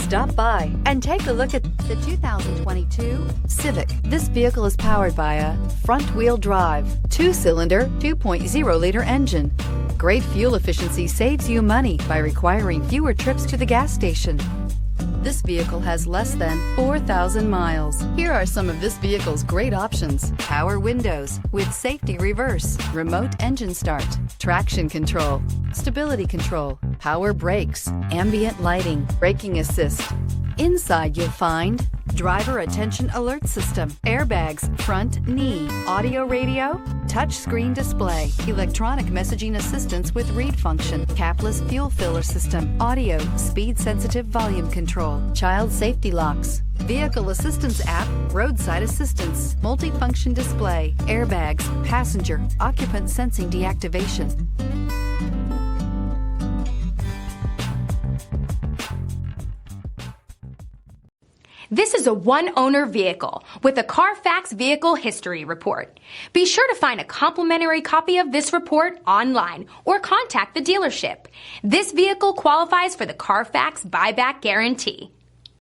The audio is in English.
Stop by and take a look at the 2022 Civic. This vehicle is powered by a front-wheel drive, 2-cylinder, 2.0-liter engine. Great fuel efficiency saves you money by requiring fewer trips to the gas station. This vehicle has less than 4,000 miles. Here are some of this vehicle's great options: power windows with safety reverse, remote engine start, traction control, stability control, power brakes, ambient lighting, braking assist. Inside you'll find driver attention alert system, airbags, front knee, audio radio, touch screen display, electronic messaging assistance with read function, capless fuel filler system, audio, speed sensitive volume control, child safety locks, vehicle assistance app, roadside assistance, multifunction display, airbags, passenger, occupant sensing deactivation. This is a one-owner vehicle with a CARFAX Vehicle History Report. Be sure to find a complimentary copy of this report online or contact the dealership. This vehicle qualifies for the CARFAX Buyback Guarantee.